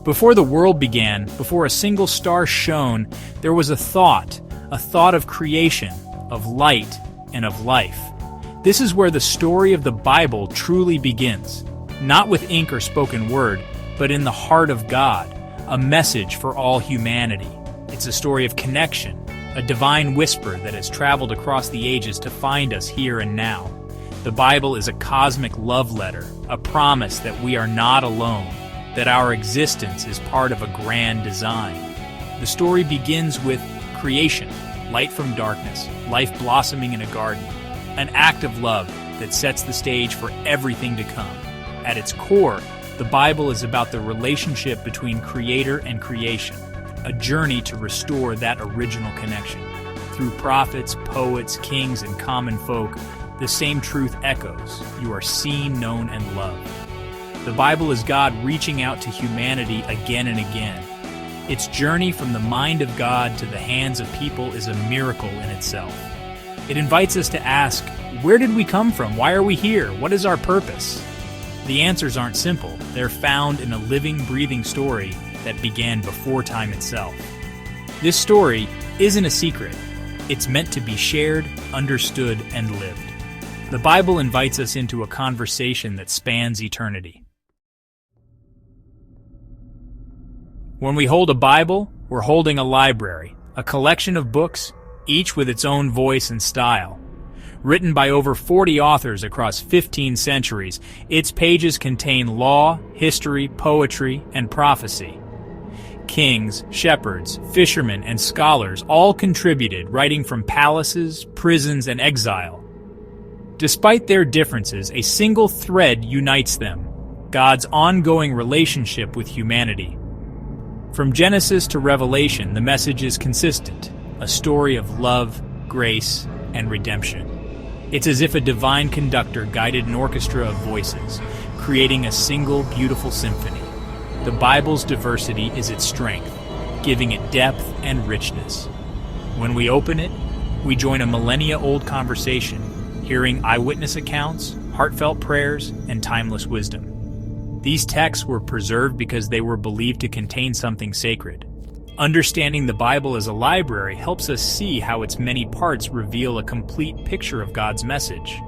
Before the world began, before a single star shone, there was a thought of creation, of light, and of life. This is where the story of the Bible truly begins, not with ink or spoken word, but in the heart of God, a message for all humanity. It's a story of connection, a divine whisper that has traveled across the ages to find us here and now. The Bible is a cosmic love letter, a promise that we are not alone, that our existence is part of a grand design. The story begins with creation, light from darkness, life blossoming in a garden, an act of love that sets the stage for everything to come. At its core, the Bible is about the relationship between Creator and creation, a journey to restore that original connection. Through prophets, poets, kings, and common folk, the same truth echoes. You are seen, known, and loved. The Bible is God reaching out to humanity again and again. Its journey from the mind of God to the hands of people is a miracle in itself. It invites us to ask, where did we come from? Why are we here? What is our purpose? The answers aren't simple. They're found in a living, breathing story that began before time itself. This story isn't a secret. It's meant to be shared, understood, and lived. The Bible invites us into a conversation that spans eternity. When we hold a Bible, we're holding a library, a collection of books, each with its own voice and style. Written by over 40 authors across 15 centuries, its pages contain law, history, poetry, and prophecy. Kings, shepherds, fishermen, and scholars all contributed, writing from palaces, prisons, and exile. Despite their differences, a single thread unites them: God's ongoing relationship with humanity. From Genesis to Revelation, the message is consistent, a story of love, grace, and redemption. It's as if a divine conductor guided an orchestra of voices, creating a single beautiful symphony. The Bible's diversity is its strength, giving it depth and richness. When we open it, we join a millennia-old conversation, hearing eyewitness accounts, heartfelt prayers, and timeless wisdom. These texts were preserved because they were believed to contain something sacred. Understanding the Bible as a library helps us see how its many parts reveal a complete picture of God's message.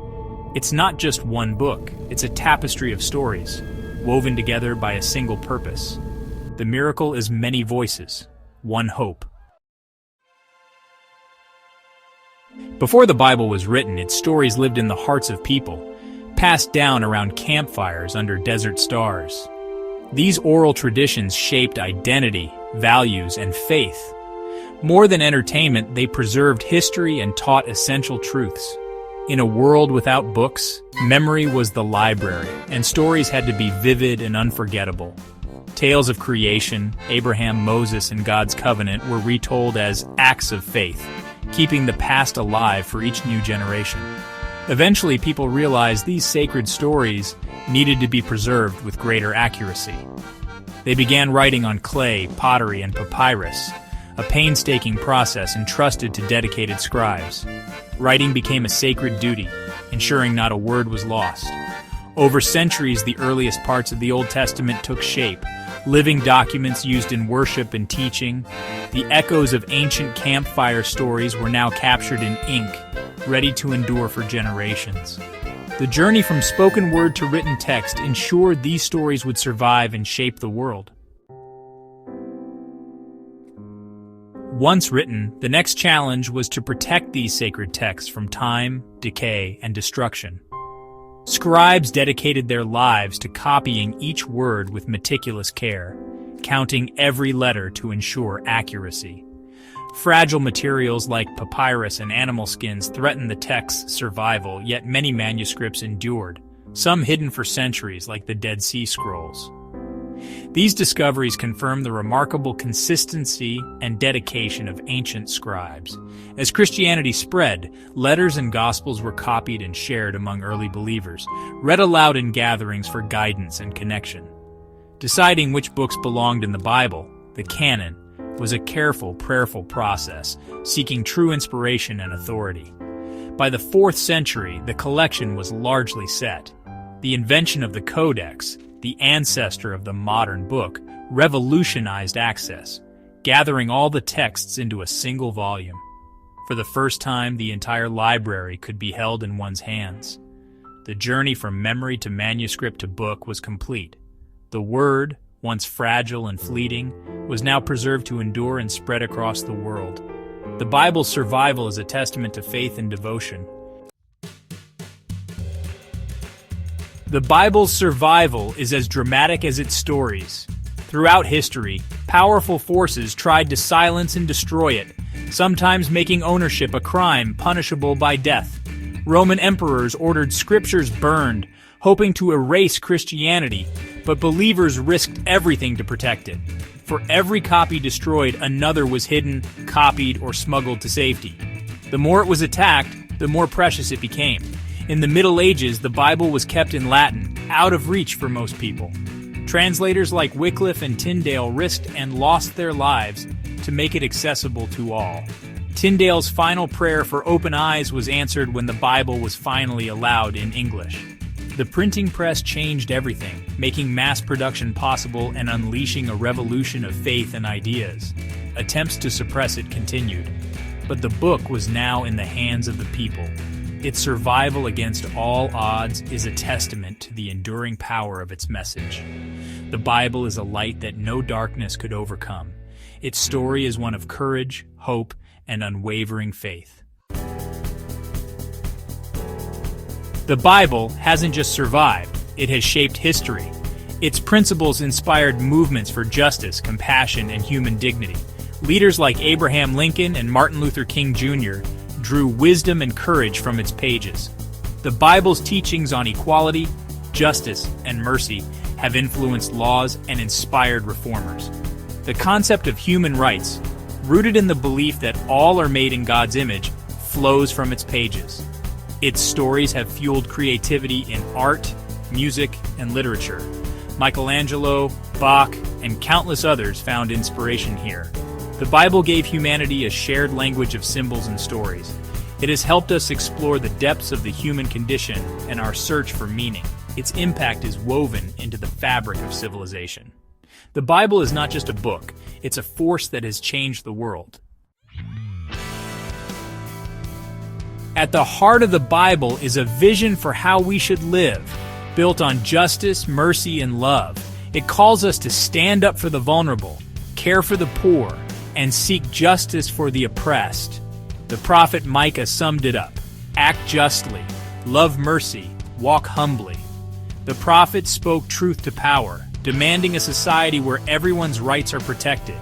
It's not just one book, it's a tapestry of stories, woven together by a single purpose. The miracle is many voices, one hope. Before the Bible was written, its stories lived in the hearts of people, passed down around campfires under desert stars. These oral traditions shaped identity, values, and faith. More than entertainment, they preserved history and taught essential truths. In a world without books, memory was the library, and stories had to be vivid and unforgettable. Tales of creation, Abraham, Moses, and God's covenant were retold as acts of faith, keeping the past alive for each new generation. Eventually, people realized these sacred stories needed to be preserved with greater accuracy. They began writing on clay, pottery, and papyrus, a painstaking process entrusted to dedicated scribes. Writing became a sacred duty, ensuring not a word was lost. Over centuries, the earliest parts of the Old Testament took shape, living documents used in worship and teaching. The echoes of ancient campfire stories were now captured in ink, ready to endure for generations. The journey from spoken word to written text ensured these stories would survive and shape the world. Once written, the next challenge was to protect these sacred texts from time, decay, and destruction. Scribes dedicated their lives to copying each word with meticulous care, counting every letter to ensure accuracy. Fragile materials like papyrus and animal skins threatened the text's survival, yet many manuscripts endured, some hidden for centuries like the Dead Sea Scrolls. These discoveries confirm the remarkable consistency and dedication of ancient scribes. As Christianity spread, letters and gospels were copied and shared among early believers, read aloud in gatherings for guidance and connection. Deciding which books belonged in the Bible, the canon, was a careful, prayerful process, seeking true inspiration and authority. By the 4th century, the collection was largely set. The invention of the Codex, the ancestor of the modern book, revolutionized access, gathering all the texts into a single volume. For the first time, the entire library could be held in one's hands. The journey from memory to manuscript to book was complete. The Word, once fragile and fleeting, was now preserved to endure and spread across the world. The Bible's survival is a testament to faith and devotion. The Bible's survival is as dramatic as its stories. Throughout history, powerful forces tried to silence and destroy it, sometimes making ownership a crime punishable by death. Roman emperors ordered scriptures burned, hoping to erase Christianity, but believers risked everything to protect it. For every copy destroyed, another was hidden, copied, or smuggled to safety. The more it was attacked, the more precious it became. In the Middle Ages, the Bible was kept in Latin, out of reach for most people. Translators like Wycliffe and Tyndale risked and lost their lives to make it accessible to all. Tyndale's final prayer for open eyes was answered when the Bible was finally allowed in English. The printing press changed everything, making mass production possible and unleashing a revolution of faith and ideas. Attempts to suppress it continued, but the book was now in the hands of the people. Its survival against all odds is a testament to the enduring power of its message. The Bible is a light that no darkness could overcome. Its story is one of courage, hope, and unwavering faith. The Bible hasn't just survived, it has shaped history. Its principles inspired movements for justice, compassion, and human dignity. Leaders like Abraham Lincoln and Martin Luther King Jr. drew wisdom and courage from its pages. The Bible's teachings on equality, justice, and mercy have influenced laws and inspired reformers. The concept of human rights, rooted in the belief that all are made in God's image, flows from its pages. Its stories have fueled creativity in art, music, and literature. Michelangelo, Bach, and countless others found inspiration here. The Bible gave humanity a shared language of symbols and stories. It has helped us explore the depths of the human condition and our search for meaning. Its impact is woven into the fabric of civilization. The Bible is not just a book, it's a force that has changed the world. At the heart of the Bible is a vision for how we should live, built on justice, mercy, and love. It calls us to stand up for the vulnerable, care for the poor, and seek justice for the oppressed. The prophet Micah summed it up: act justly, love mercy, walk humbly. The prophet spoke truth to power, demanding a society where everyone's rights are protected.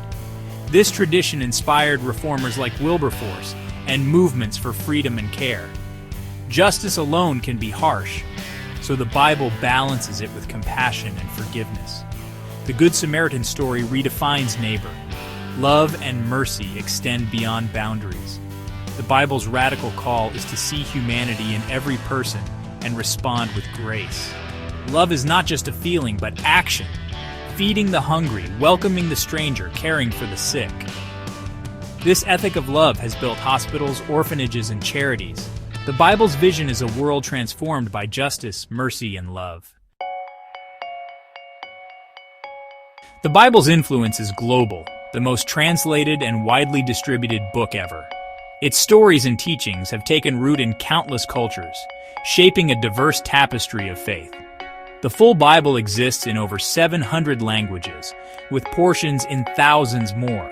This tradition inspired reformers like Wilberforce and movements for freedom and care. Justice alone can be harsh, so the Bible balances it with compassion and forgiveness. The Good Samaritan story redefines neighbor. Love and mercy extend beyond boundaries. The Bible's radical call is to see humanity in every person and respond with grace. Love is not just a feeling, but action. Feeding the hungry, welcoming the stranger, caring for the sick. This ethic of love has built hospitals, orphanages, and charities. The Bible's vision is a world transformed by justice, mercy, and love. The Bible's influence is global, the most translated and widely distributed book ever. Its stories and teachings have taken root in countless cultures, shaping a diverse tapestry of faith. The full Bible exists in over 700 languages, with portions in thousands more.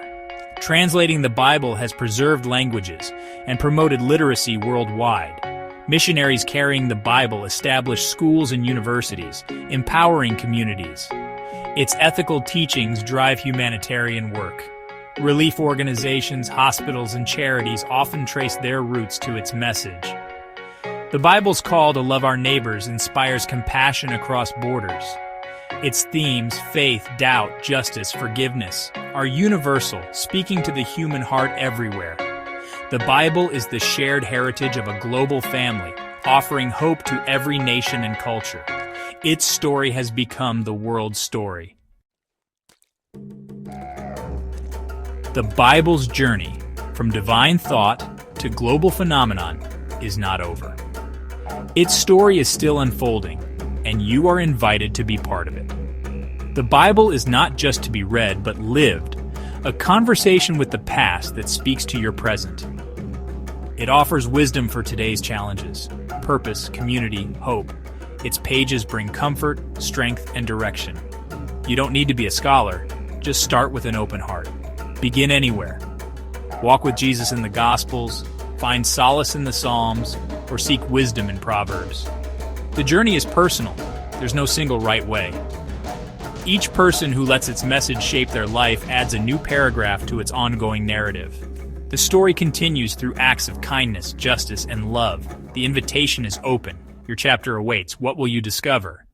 Translating the Bible has preserved languages and promoted literacy worldwide. Missionaries carrying the Bible established schools and universities, empowering communities. Its ethical teachings drive humanitarian work. Relief organizations, hospitals, and charities often trace their roots to its message. The Bible's call to love our neighbors inspires compassion across borders. Its themes, faith, doubt, justice, forgiveness, are universal, speaking to the human heart everywhere. The Bible is the shared heritage of a global family, offering hope to every nation and culture. Its story has become the world's story. The Bible's journey, from divine thought to global phenomenon, is not over. Its story is still unfolding, and you are invited to be part of it. The Bible is not just to be read, but lived, a conversation with the past that speaks to your present. It offers wisdom for today's challenges, purpose, community, hope. Its pages bring comfort, strength, and direction. You don't need to be a scholar, just start with an open heart. Begin anywhere. Walk with Jesus in the Gospels, find solace in the Psalms, or seek wisdom in Proverbs. The journey is personal. There's no single right way. Each person who lets its message shape their life adds a new paragraph to its ongoing narrative. The story continues through acts of kindness, justice, and love. The invitation is open. Your chapter awaits. What will you discover?